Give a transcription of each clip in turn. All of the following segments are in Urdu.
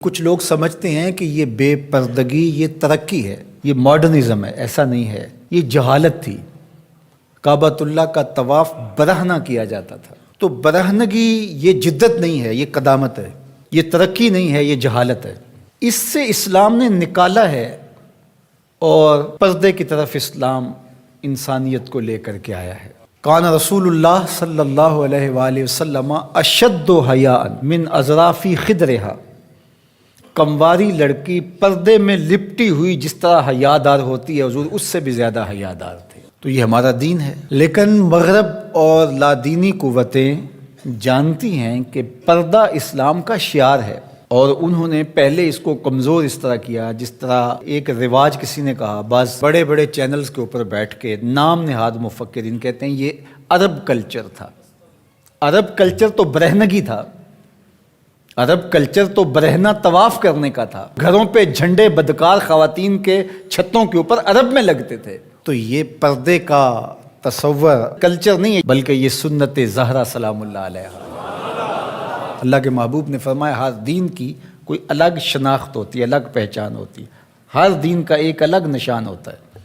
کچھ لوگ سمجھتے ہیں کہ یہ بے پردگی یہ ترقی ہے، یہ ماڈرنزم ہے۔ ایسا نہیں ہے، یہ جہالت تھی۔ کعبۃ اللہ کا طواف برہنہ کیا جاتا تھا، تو برہنگی یہ جدت نہیں ہے، یہ قدامت ہے، یہ ترقی نہیں ہے، یہ جہالت ہے۔ اس سے اسلام نے نکالا ہے، اور پردے کی طرف اسلام انسانیت کو لے کر کے آیا ہے۔ کان رسول اللہ صلی اللہ علیہ وآلہ وسلم اشد حیاء من اظراف خدرہا۔ کمواری لڑکی پردے میں لپٹی ہوئی جس طرح حیادار ہوتی ہے، حضور اس سے بھی زیادہ حیادار تھے۔ تو یہ ہمارا دین ہے، لیکن مغرب اور لادینی قوتیں جانتی ہیں کہ پردہ اسلام کا شعار ہے، اور انہوں نے پہلے اس کو کمزور اس طرح کیا، جس طرح ایک رواج کسی نے کہا، بعض بڑے بڑے چینلز کے اوپر بیٹھ کے نام نہاد مفکرین کہتے ہیں یہ عرب کلچر تھا۔ عرب کلچر تو برہنگی تھا، عرب کلچر تو برہنہ طواف کرنے کا تھا۔ گھروں پہ جھنڈے بدکار خواتین کے چھتوں کے اوپر عرب میں لگتے تھے۔ تو یہ پردے کا تصور کلچر نہیں ہے، بلکہ یہ سنت زہرا سلام اللہ علیہا۔ اللہ کے محبوب نے فرمایا ہر دین کی کوئی الگ شناخت ہوتی ہے، الگ پہچان ہوتی ہے، ہر دین کا ایک الگ نشان ہوتا ہے۔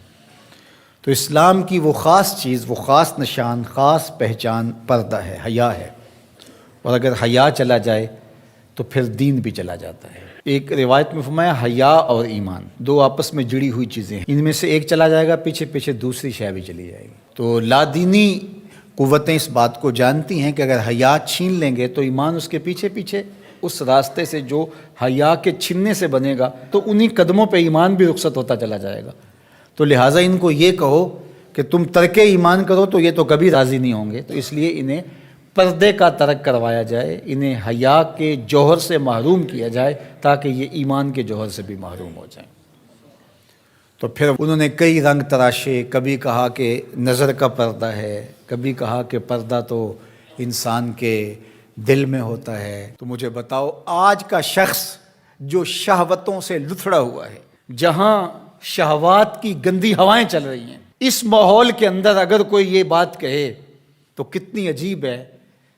تو اسلام کی وہ خاص چیز، وہ خاص نشان، خاص پہچان پردہ ہے، حیا ہے۔ اور اگر حیا چلا جائے تو پھر دین بھی چلا جاتا ہے۔ ایک روایت میں فرمایا حیا اور ایمان دو آپس میں جڑی ہوئی چیزیں ہیں، ان میں سے ایک چلا جائے گا پیچھے پیچھے دوسری شے بھی چلی جائے گی۔ تو لادینی قوتیں اس بات کو جانتی ہیں کہ اگر حیا چھین لیں گے تو ایمان اس کے پیچھے پیچھے اس راستے سے جو حیا کے چھننے سے بنے گا، تو انہی قدموں پہ ایمان بھی رخصت ہوتا چلا جائے گا۔ تو لہٰذا ان کو یہ کہو کہ تم ترک ایمان کرو تو یہ تو کبھی راضی نہیں ہوں گے، تو اس لیے انہیں پردے کا ترک کروایا جائے، انہیں حیا کے جوہر سے محروم کیا جائے، تاکہ یہ ایمان کے جوہر سے بھی محروم ہو جائیں۔ تو پھر انہوں نے کئی رنگ تراشے، کبھی کہا کہ نظر کا پردہ ہے، کبھی کہا کہ پردہ تو انسان کے دل میں ہوتا ہے۔ تو مجھے بتاؤ، آج کا شخص جو شہوتوں سے لتھڑا ہوا ہے، جہاں شہوات کی گندی ہوائیں چل رہی ہیں، اس ماحول کے اندر اگر کوئی یہ بات کہے تو کتنی عجیب ہے۔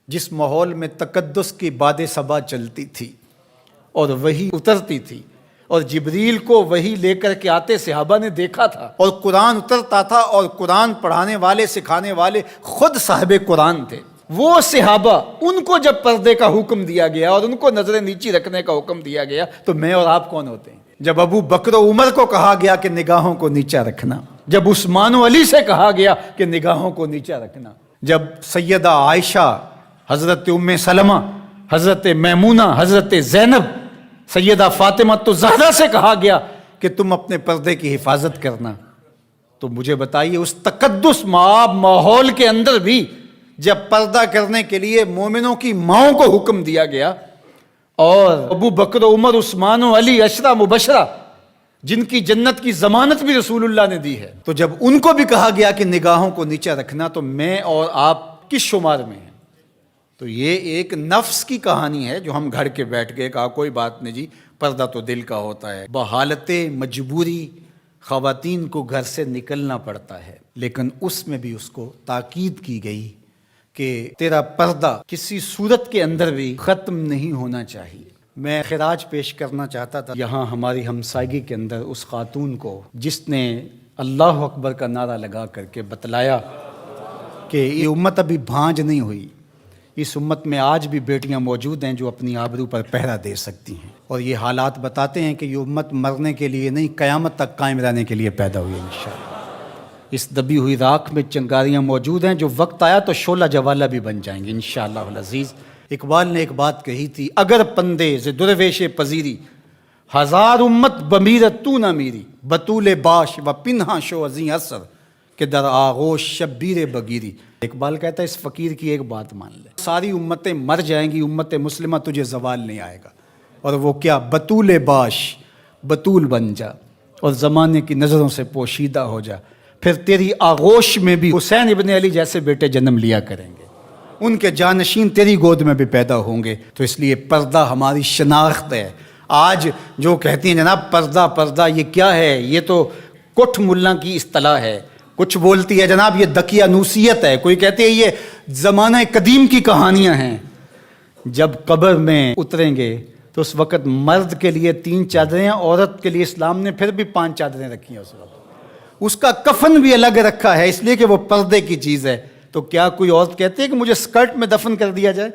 جس ماحول میں تقدس کی باد صبا چلتی تھی اور وحی اترتی تھی، اور جبریل کو وحی لے کر کے آتے صحابہ نے دیکھا تھا، اور قرآن اترتا تھا، اور قرآن پڑھانے والے سکھانے والے خود صاحب قرآن تھے، وہ صحابہ، ان کو جب پردے کا حکم دیا گیا اور ان کو نظریں نیچی رکھنے کا حکم دیا گیا، تو میں اور آپ کون ہوتے ہیں؟ جب ابو بکر و عمر کو کہا گیا کہ نگاہوں کو نیچا رکھنا، جب عثمان و علی سے کہا گیا کہ نگاہوں کو نیچا رکھنا، جب سیدہ عائشہ، حضرت ام سلمہ، حضرت میمونہ، حضرت زینب، سیدہ فاطمہ تو زہرا سے کہا گیا کہ تم اپنے پردے کی حفاظت کرنا، تو مجھے بتائیے اس تقدس مآب ماحول کے اندر بھی جب پردہ کرنے کے لیے مومنوں کی ماؤں کو حکم دیا گیا، اور ابو بکر و عمر، عثمان و علی، عشرہ مبشرہ، جن کی جنت کی ضمانت بھی رسول اللہ نے دی ہے، تو جب ان کو بھی کہا گیا کہ نگاہوں کو نیچا رکھنا، تو میں اور آپ کس شمار میں ہیں؟ تو یہ ایک نفس کی کہانی ہے جو ہم گھڑ کے بیٹھ گئے، کہا کوئی بات نہیں جی، پردہ تو دل کا ہوتا ہے۔ بحالت مجبوری خواتین کو گھر سے نکلنا پڑتا ہے، لیکن اس میں بھی اس کو تاکید کی گئی کہ تیرا پردہ کسی صورت کے اندر بھی ختم نہیں ہونا چاہیے۔ میں خراج پیش کرنا چاہتا تھا یہاں ہماری ہمسائیگی کے اندر اس خاتون کو جس نے اللہ اکبر کا نعرہ لگا کر کے بتلایا کہ یہ امت ابھی بھانج نہیں ہوئی، اس امت میں آج بھی بیٹیاں موجود ہیں جو اپنی آبرو پر پہرا دے سکتی ہیں، اور یہ حالات بتاتے ہیں کہ یہ امت مرنے کے لیے نہیں، قیامت تک قائم رہنے کے لیے پیدا ہوئی ہے انشاءاللہ۔ اس دبی ہوئی راکھ میں چنگاریاں موجود ہیں، جو وقت آیا تو شعلہ جوالہ بھی بن جائیں گے انشاءاللہ العزیز۔ اقبال نے ایک بات کہی تھی، اگر پندے ز درویش پذیری، ہزار امت بمیرت تو نہ میری، بطول باش و پنہاں شو ازیں اثر کہ در آغوش شبیر بگیری۔ اقبال کہتا ہے اس فقیر کی ایک بات مان لے، ساری امتیں مر جائیں گی، امت مسلمہ تجھے زوال نہیں آئے گا، اور وہ کیا؟ بطول باش، بطول بن جا اور زمانے کی نظروں سے پوشیدہ ہو جا، پھر تیری آغوش میں بھی حسین ابن علی جیسے بیٹے جنم لیا کریں گے، ان کے جانشین تیری گود میں بھی پیدا ہوں گے۔ تو اس لیے پردہ ہماری شناخت ہے۔ آج جو کہتی ہیں جناب پردہ پردہ، یہ کیا ہے؟ یہ تو کٹھ ملا کی اصطلاح ہے۔ کچھ بولتی ہے جناب یہ دقیانوسیت ہے، کوئی کہتی ہے یہ زمانہ قدیم کی کہانیاں ہیں۔ جب قبر میں اتریں گے تو اس وقت مرد کے لیے 3 چادریں، عورت کے لیے اسلام نے پھر بھی 5 چادریں رکھی ہیں اس وقت. اس کا کفن بھی الگ رکھا ہے اس لیے کہ وہ پردے کی چیز ہے. تو کیا کوئی عورت کہتی ہے کہ مجھے اسکرٹ میں دفن کر دیا جائے،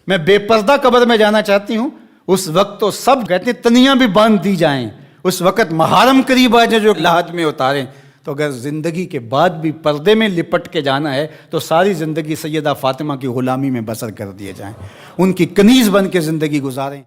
میں بے پردہ قبر میں جانا چاہتی ہوں؟ اس وقت تو سب کہتے ہیں تنیاں بھی باندھ دی جائیں، اس وقت محارم قریب آ جائیں جو لحاظ میں اتاریں. تو اگر زندگی کے بعد بھی پردے میں لپٹ کے جانا ہے تو ساری زندگی سیدہ فاطمہ کی غلامی میں بسر کر دیے جائیں، ان کی کنیز بن کے زندگی گزاریں.